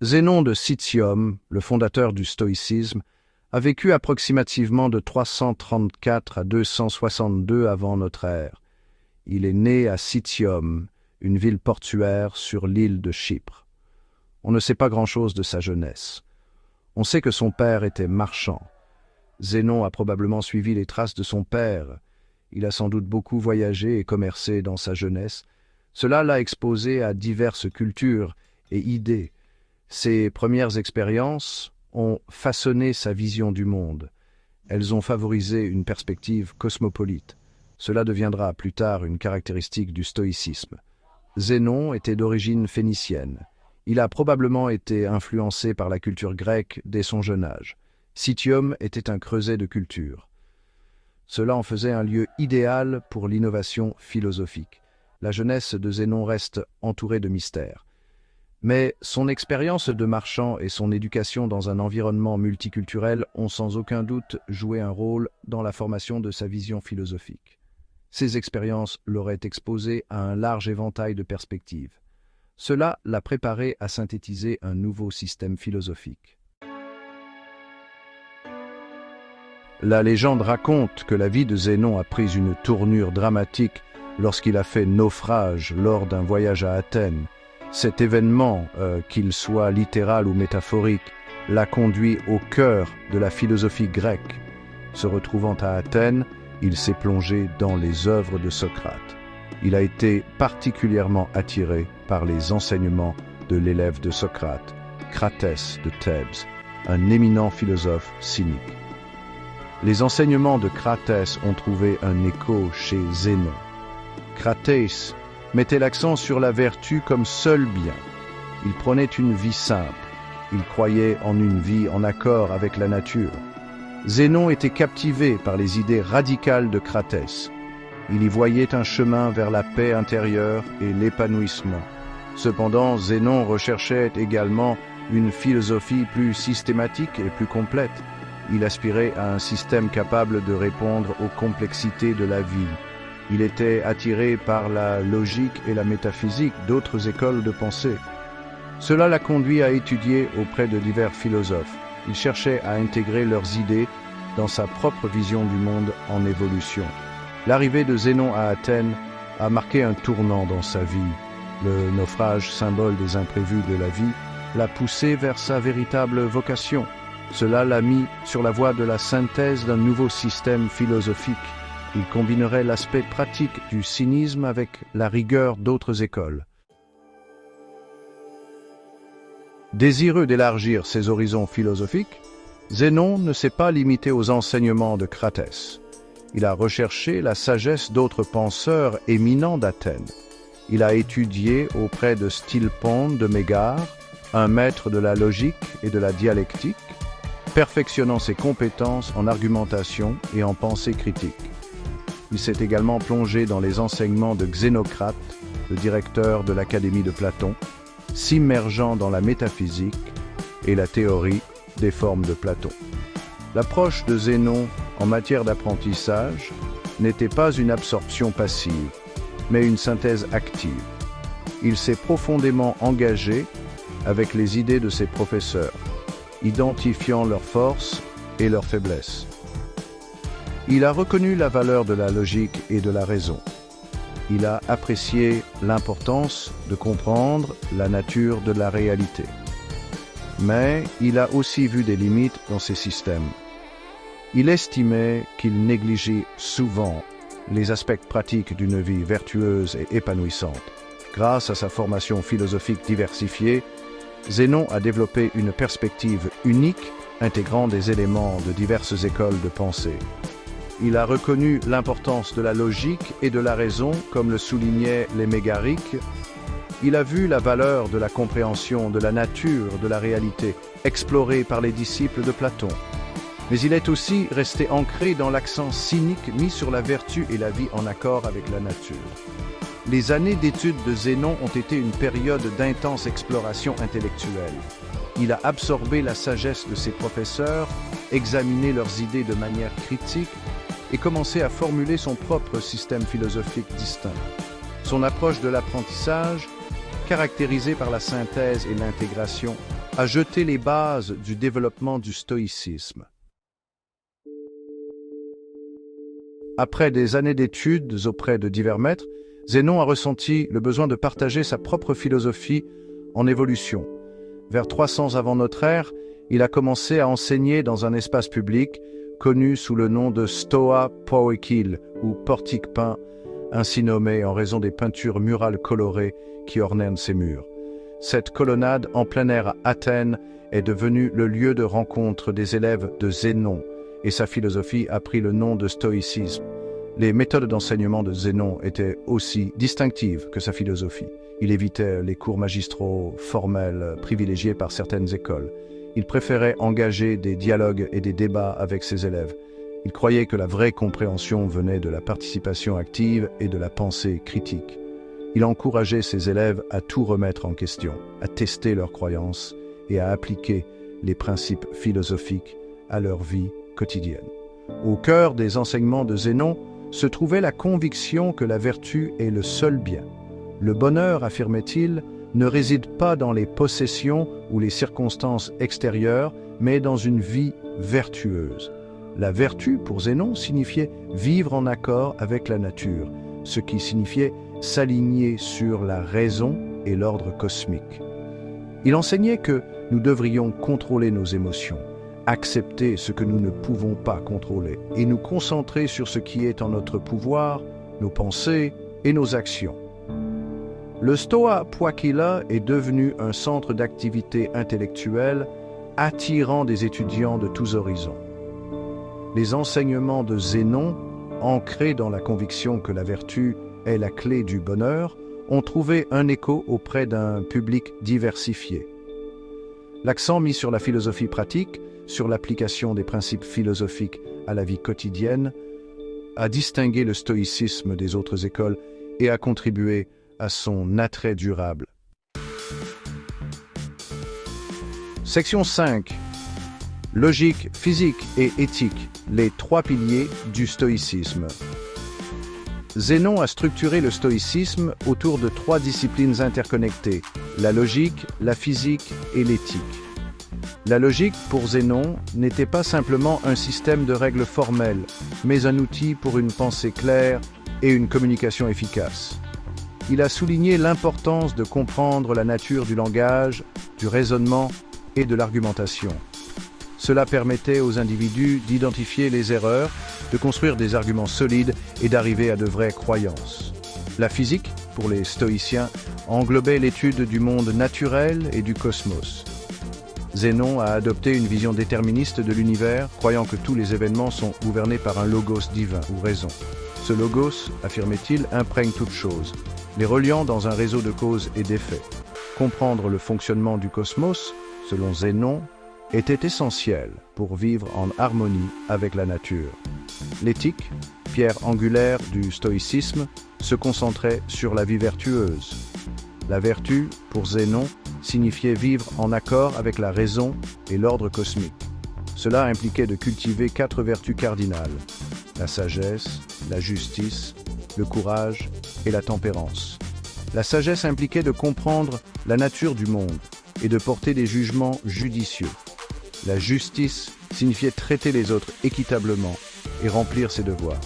Zénon de Citium, le fondateur du stoïcisme, a vécu approximativement de 334 à 262 avant notre ère. Il est né à Citium, une ville portuaire sur l'île de Chypre. On ne sait pas grand-chose de sa jeunesse. On sait que son père était marchand. Zénon a probablement suivi les traces de son père. Il a sans doute beaucoup voyagé et commercé dans sa jeunesse. Cela l'a exposé à diverses cultures et idées. Ses premières expériences ont façonné sa vision du monde. Elles ont favorisé une perspective cosmopolite. Cela deviendra plus tard une caractéristique du stoïcisme. Zénon était d'origine phénicienne. Il a probablement été influencé par la culture grecque dès son jeune âge. Citium était un creuset de culture. Cela en faisait un lieu idéal pour l'innovation philosophique. La jeunesse de Zénon reste entourée de mystères. Mais son expérience de marchand et son éducation dans un environnement multiculturel ont sans aucun doute joué un rôle dans la formation de sa vision philosophique. Ces expériences l'auraient exposé à un large éventail de perspectives. Cela l'a préparé à synthétiser un nouveau système philosophique. La légende raconte que la vie de Zénon a pris une tournure dramatique lorsqu'il a fait naufrage lors d'un voyage à Athènes. Cet événement, qu'il soit littéral ou métaphorique, l'a conduit au cœur de la philosophie grecque. Se retrouvant à Athènes, il s'est plongé dans les œuvres de Socrate. Il a été particulièrement attiré par les enseignements de l'élève de Socrate, Cratès de Thèbes, un éminent philosophe cynique. Les enseignements de Cratès ont trouvé un écho chez Zénon. Cratès mettait l'accent sur la vertu comme seul bien. Il prônait une vie simple. Il croyait en une vie en accord avec la nature. Zénon était captivé par les idées radicales de Cratès. Il y voyait un chemin vers la paix intérieure et l'épanouissement. Cependant, Zénon recherchait également une philosophie plus systématique et plus complète. Il aspirait à un système capable de répondre aux complexités de la vie. Il était attiré par la logique et la métaphysique d'autres écoles de pensée. Cela l'a conduit à étudier auprès de divers philosophes. Il cherchait à intégrer leurs idées dans sa propre vision du monde en évolution. L'arrivée de Zénon à Athènes a marqué un tournant dans sa vie. Le naufrage, symbole des imprévus de la vie, l'a poussé vers sa véritable vocation. Cela l'a mis sur la voie de la synthèse d'un nouveau système philosophique. Il combinerait l'aspect pratique du cynisme avec la rigueur d'autres écoles. Désireux d'élargir ses horizons philosophiques, Zénon ne s'est pas limité aux enseignements de Cratès. Il a recherché la sagesse d'autres penseurs éminents d'Athènes. Il a étudié auprès de Stilpon de Mégare, un maître de la logique et de la dialectique, perfectionnant ses compétences en argumentation et en pensée critique. Il s'est également plongé dans les enseignements de Xénocrate, le directeur de l'Académie de Platon, s'immergeant dans la métaphysique et la théorie des formes de Platon. L'approche de Zénon en matière d'apprentissage n'était pas une absorption passive, mais une synthèse active. Il s'est profondément engagé avec les idées de ses professeurs, identifiant leurs forces et leurs faiblesses. Il a reconnu la valeur de la logique et de la raison. Il a apprécié l'importance de comprendre la nature de la réalité. Mais il a aussi vu des limites dans ces systèmes. Il estimait qu'il négligeait souvent les aspects pratiques d'une vie vertueuse et épanouissante. Grâce à sa formation philosophique diversifiée, Zénon a développé une perspective unique intégrant des éléments de diverses écoles de pensée. Il a reconnu l'importance de la logique et de la raison, comme le soulignaient les mégariques. Il a vu la valeur de la compréhension de la nature de la réalité, explorée par les disciples de Platon. Mais il est aussi resté ancré dans l'accent cynique mis sur la vertu et la vie en accord avec la nature. Les années d'études de Zénon ont été une période d'intense exploration intellectuelle. Il a absorbé la sagesse de ses professeurs, examiné leurs idées de manière critique et commencé à formuler son propre système philosophique distinct. Son approche de l'apprentissage, caractérisée par la synthèse et l'intégration, a jeté les bases du développement du stoïcisme. Après des années d'études auprès de divers maîtres, Zénon a ressenti le besoin de partager sa propre philosophie en évolution. Vers 300 avant notre ère, il a commencé à enseigner dans un espace public connu sous le nom de Stoa Poikil, ou portique peint, ainsi nommé en raison des peintures murales colorées qui ornèrent ses murs. Cette colonnade en plein air à Athènes est devenue le lieu de rencontre des élèves de Zénon, et sa philosophie a pris le nom de stoïcisme. Les méthodes d'enseignement de Zénon étaient aussi distinctives que sa philosophie. Il évitait les cours magistraux formels privilégiés par certaines écoles. Il préférait engager des dialogues et des débats avec ses élèves. Il croyait que la vraie compréhension venait de la participation active et de la pensée critique. Il encourageait ses élèves à tout remettre en question, à tester leurs croyances et à appliquer les principes philosophiques à leur vie quotidienne. Au cœur des enseignements de Zénon se trouvait la conviction que la vertu est le seul bien. Le bonheur, affirmait-il, ne réside pas dans les possessions ou les circonstances extérieures, mais dans une vie vertueuse. La vertu, pour Zénon, signifiait vivre en accord avec la nature, ce qui signifiait s'aligner sur la raison et l'ordre cosmique. Il enseignait que nous devrions contrôler nos émotions, accepter ce que nous ne pouvons pas contrôler et nous concentrer sur ce qui est en notre pouvoir, nos pensées et nos actions. Le Stoa Poikila est devenu un centre d'activité intellectuelle attirant des étudiants de tous horizons. Les enseignements de Zénon, ancrés dans la conviction que la vertu est la clé du bonheur, ont trouvé un écho auprès d'un public diversifié. L'accent mis sur la philosophie pratique, sur l'application des principes philosophiques à la vie quotidienne, a distingué le stoïcisme des autres écoles et a contribué à son attrait durable. Section 5. Logique, physique et éthique, les trois piliers du stoïcisme. Zénon a structuré le stoïcisme autour de trois disciplines interconnectées, la logique, la physique et l'éthique. La logique, pour Zénon, n'était pas simplement un système de règles formelles, mais un outil pour une pensée claire et une communication efficace. Il a souligné l'importance de comprendre la nature du langage, du raisonnement et de l'argumentation. Cela permettait aux individus d'identifier les erreurs, de construire des arguments solides et d'arriver à de vraies croyances. La physique, pour les stoïciens, englobait l'étude du monde naturel et du cosmos. Zénon a adopté une vision déterministe de l'univers, croyant que tous les événements sont gouvernés par un logos divin ou raison. Ce logos, affirmait-il, imprègne toute chose, les reliant dans un réseau de causes et d'effets. Comprendre le fonctionnement du cosmos, selon Zénon, était essentiel pour vivre en harmonie avec la nature. L'éthique, pierre angulaire du stoïcisme, se concentrait sur la vie vertueuse. La vertu, pour Zénon, signifiait vivre en accord avec la raison et l'ordre cosmique. Cela impliquait de cultiver 4 vertus cardinales: la sagesse, la justice, le courage et la tempérance. La sagesse impliquait de comprendre la nature du monde et de porter des jugements judicieux. La justice signifiait traiter les autres équitablement et remplir ses devoirs.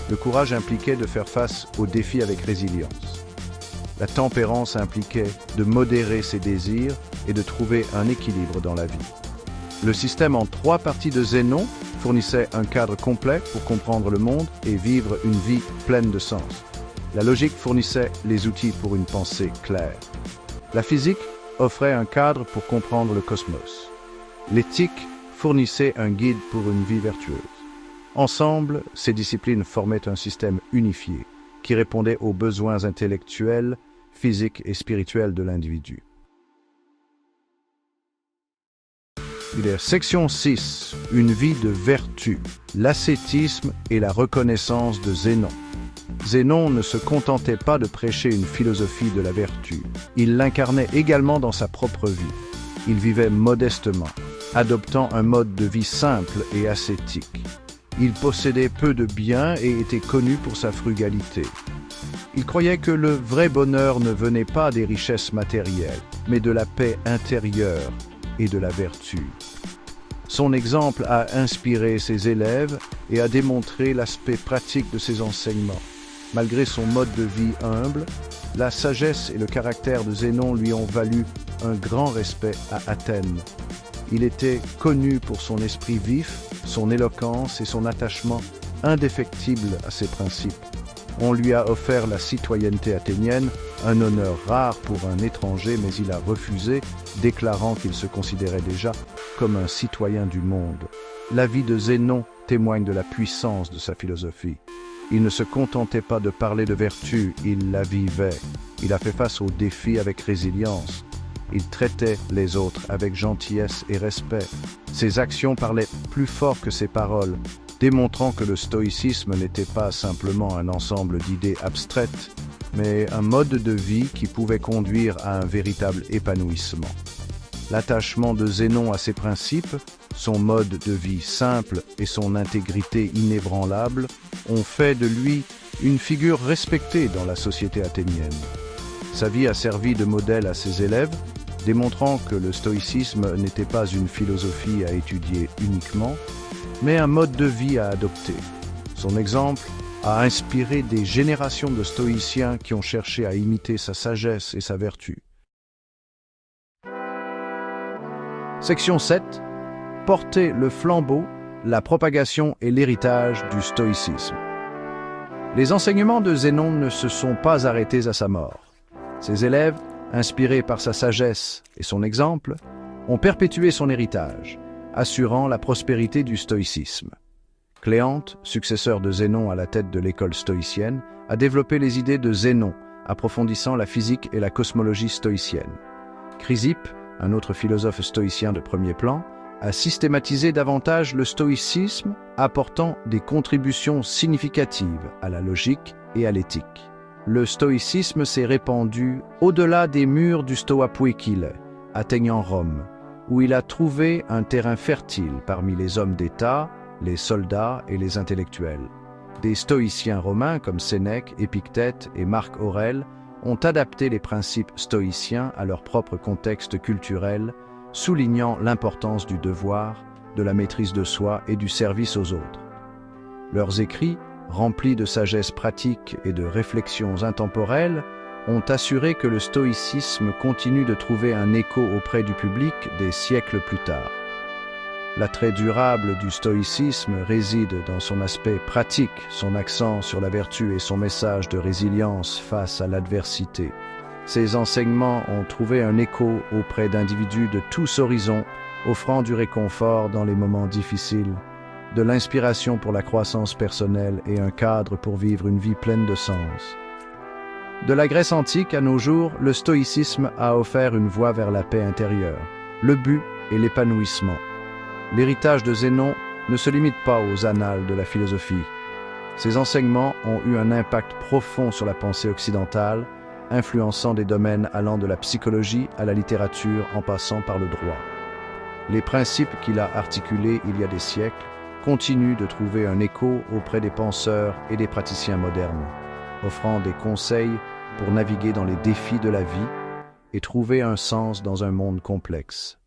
Le courage impliquait de faire face aux défis avec résilience. La tempérance impliquait de modérer ses désirs et de trouver un équilibre dans la vie. Le système en 3 parties de Zénon fournissait un cadre complet pour comprendre le monde et vivre une vie pleine de sens. La logique fournissait les outils pour une pensée claire. La physique offrait un cadre pour comprendre le cosmos. L'éthique fournissait un guide pour une vie vertueuse. Ensemble, ces disciplines formaient un système unifié qui répondait aux besoins intellectuels, physiques et spirituels de l'individu. Section 6. Une vie de vertu, l'ascétisme et la reconnaissance de Zénon. Zénon ne se contentait pas de prêcher une philosophie de la vertu. Il l'incarnait également dans sa propre vie. Il vivait modestement, adoptant un mode de vie simple et ascétique. Il possédait peu de biens et était connu pour sa frugalité. Il croyait que le vrai bonheur ne venait pas des richesses matérielles, mais de la paix intérieure et de la vertu. Son exemple a inspiré ses élèves et a démontré l'aspect pratique de ses enseignements. Malgré son mode de vie humble, la sagesse et le caractère de Zénon lui ont valu un grand respect à Athènes. Il était connu pour son esprit vif, son éloquence et son attachement indéfectible à ses principes. On lui a offert la citoyenneté athénienne, un honneur rare pour un étranger, mais il a refusé, déclarant qu'il se considérait déjà comme un citoyen du monde. La vie de Zénon témoigne de la puissance de sa philosophie. Il ne se contentait pas de parler de vertu, il la vivait. Il a fait face aux défis avec résilience. Il traitait les autres avec gentillesse et respect. Ses actions parlaient plus fort que ses paroles, démontrant que le stoïcisme n'était pas simplement un ensemble d'idées abstraites, mais un mode de vie qui pouvait conduire à un véritable épanouissement. L'attachement de Zénon à ses principes, son mode de vie simple et son intégrité inébranlable ont fait de lui une figure respectée dans la société athénienne. Sa vie a servi de modèle à ses élèves, démontrant que le stoïcisme n'était pas une philosophie à étudier uniquement, mais un mode de vie à adopter. Son exemple a inspiré des générations de stoïciens qui ont cherché à imiter sa sagesse et sa vertu. Section 7. Porter le flambeau, la propagation et l'héritage du stoïcisme. Les enseignements de Zénon ne se sont pas arrêtés à sa mort. Ses élèves, inspirés par sa sagesse et son exemple, ont perpétué son héritage, assurant la prospérité du stoïcisme. Cléante, successeur de Zénon à la tête de l'école stoïcienne, a développé les idées de Zénon, approfondissant la physique et la cosmologie stoïcienne. Chrysippe, un autre philosophe stoïcien de premier plan, a systématisé davantage le stoïcisme, apportant des contributions significatives à la logique et à l'éthique. Le stoïcisme s'est répandu au-delà des murs du Stoa Poikile, atteignant Rome, où il a trouvé un terrain fertile parmi les hommes d'État, les soldats et les intellectuels. Des stoïciens romains comme Sénèque, Épictète et Marc Aurèle ont adapté les principes stoïciens à leur propre contexte culturel, soulignant l'importance du devoir, de la maîtrise de soi et du service aux autres. Leurs écrits, remplis de sagesse pratique et de réflexions intemporelles, ont assuré que le stoïcisme continue de trouver un écho auprès du public des siècles plus tard. L'attrait durable du stoïcisme réside dans son aspect pratique, son accent sur la vertu et son message de résilience face à l'adversité. Ces enseignements ont trouvé un écho auprès d'individus de tous horizons, offrant du réconfort dans les moments difficiles, de l'inspiration pour la croissance personnelle et un cadre pour vivre une vie pleine de sens. De la Grèce antique à nos jours, le stoïcisme a offert une voie vers la paix intérieure, le but et l'épanouissement. L'héritage de Zénon ne se limite pas aux annales de la philosophie. Ses enseignements ont eu un impact profond sur la pensée occidentale, influençant des domaines allant de la psychologie à la littérature en passant par le droit. Les principes qu'il a articulés il y a des siècles continuent de trouver un écho auprès des penseurs et des praticiens modernes, offrant des conseils pour naviguer dans les défis de la vie et trouver un sens dans un monde complexe.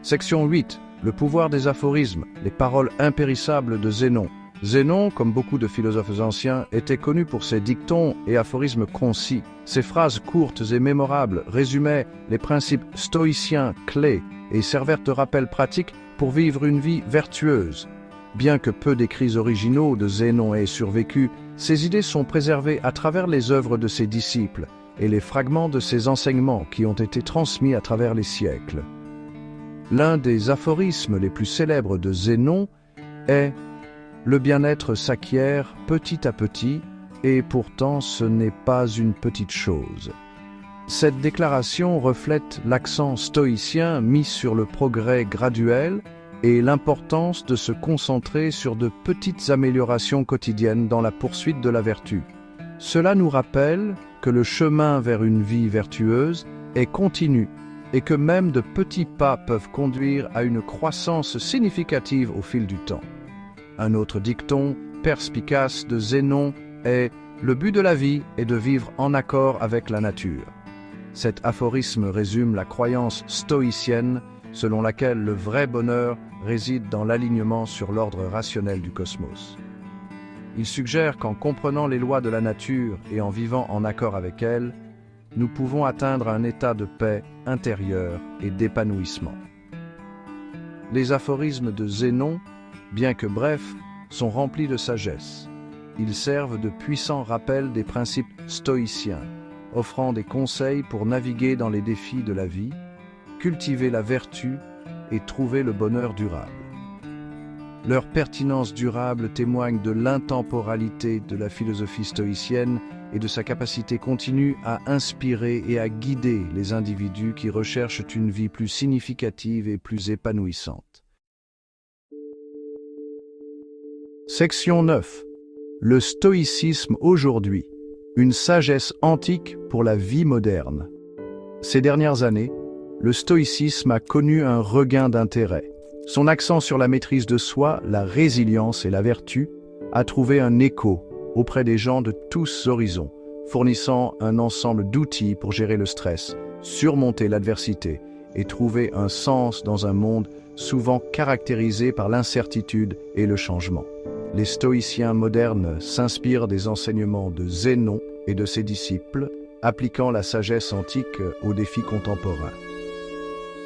Section 8. Le pouvoir des aphorismes, les paroles impérissables de Zénon. Zénon, comme beaucoup de philosophes anciens, était connu pour ses dictons et aphorismes concis. Ses phrases courtes et mémorables résumaient les principes stoïciens clés et servèrent de rappel pratique pour vivre une vie vertueuse. Bien que peu d'écrits originaux de Zénon aient survécu, ses idées sont préservées à travers les œuvres de ses disciples et les fragments de ses enseignements qui ont été transmis à travers les siècles. L'un des aphorismes les plus célèbres de Zénon est « Le bien-être s'acquiert petit à petit, et pourtant ce n'est pas une petite chose ». Cette déclaration reflète l'accent stoïcien mis sur le progrès graduel et l'importance de se concentrer sur de petites améliorations quotidiennes dans la poursuite de la vertu. Cela nous rappelle que le chemin vers une vie vertueuse est continu et que même de petits pas peuvent conduire à une croissance significative au fil du temps. Un autre dicton perspicace de Zénon est « Le but de la vie est de vivre en accord avec la nature ». Cet aphorisme résume la croyance stoïcienne selon laquelle le vrai bonheur réside dans l'alignement sur l'ordre rationnel du cosmos. Il suggère qu'en comprenant les lois de la nature et en vivant en accord avec elles, nous pouvons atteindre un état de paix intérieure et d'épanouissement. Les aphorismes de Zénon, bien que brefs, sont remplis de sagesse. Ils servent de puissants rappels des principes stoïciens, offrant des conseils pour naviguer dans les défis de la vie, cultiver la vertu et trouver le bonheur durable. Leur pertinence durable témoigne de l'intemporalité de la philosophie stoïcienne et de sa capacité continue à inspirer et à guider les individus qui recherchent une vie plus significative et plus épanouissante. Section 9. Le stoïcisme aujourd'hui, une sagesse antique pour la vie moderne. Ces dernières années, le stoïcisme a connu un regain d'intérêt. Son accent sur la maîtrise de soi, la résilience et la vertu a trouvé un écho auprès des gens de tous horizons, fournissant un ensemble d'outils pour gérer le stress, surmonter l'adversité et trouver un sens dans un monde souvent caractérisé par l'incertitude et le changement. Les stoïciens modernes s'inspirent des enseignements de Zénon et de ses disciples, appliquant la sagesse antique aux défis contemporains.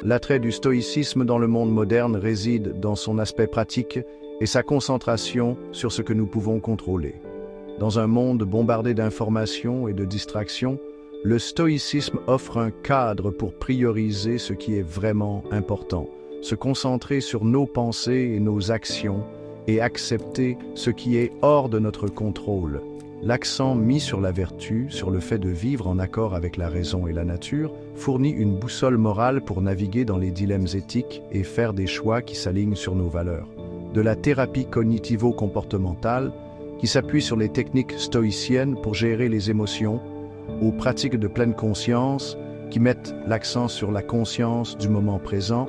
L'attrait du stoïcisme dans le monde moderne réside dans son aspect pratique et sa concentration sur ce que nous pouvons contrôler. Dans un monde bombardé d'informations et de distractions, le stoïcisme offre un cadre pour prioriser ce qui est vraiment important, se concentrer sur nos pensées et nos actions et accepter ce qui est hors de notre contrôle. L'accent mis sur la vertu, sur le fait de vivre en accord avec la raison et la nature, fournit une boussole morale pour naviguer dans les dilemmes éthiques et faire des choix qui s'alignent sur nos valeurs. De la thérapie cognitivo-comportementale, qui s'appuie sur les techniques stoïciennes pour gérer les émotions, aux pratiques de pleine conscience, qui mettent l'accent sur la conscience du moment présent,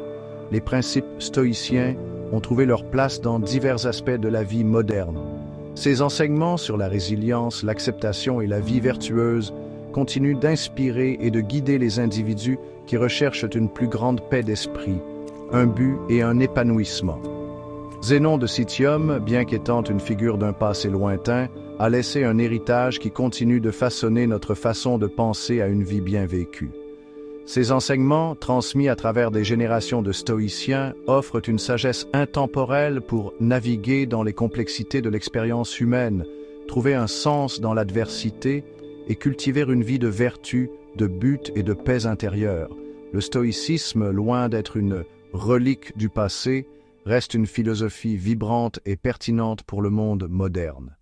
les principes stoïciens ont trouvé leur place dans divers aspects de la vie moderne. Ces enseignements sur la résilience, l'acceptation et la vie vertueuse continuent d'inspirer et de guider les individus qui recherchent une plus grande paix d'esprit, un but et un épanouissement. Zénon de Citium, bien qu'étant une figure d'un passé lointain, a laissé un héritage qui continue de façonner notre façon de penser à une vie bien vécue. Ces enseignements, transmis à travers des générations de stoïciens, offrent une sagesse intemporelle pour naviguer dans les complexités de l'expérience humaine, trouver un sens dans l'adversité et cultiver une vie de vertu, de but et de paix intérieure. Le stoïcisme, loin d'être une relique du passé, reste une philosophie vibrante et pertinente pour le monde moderne.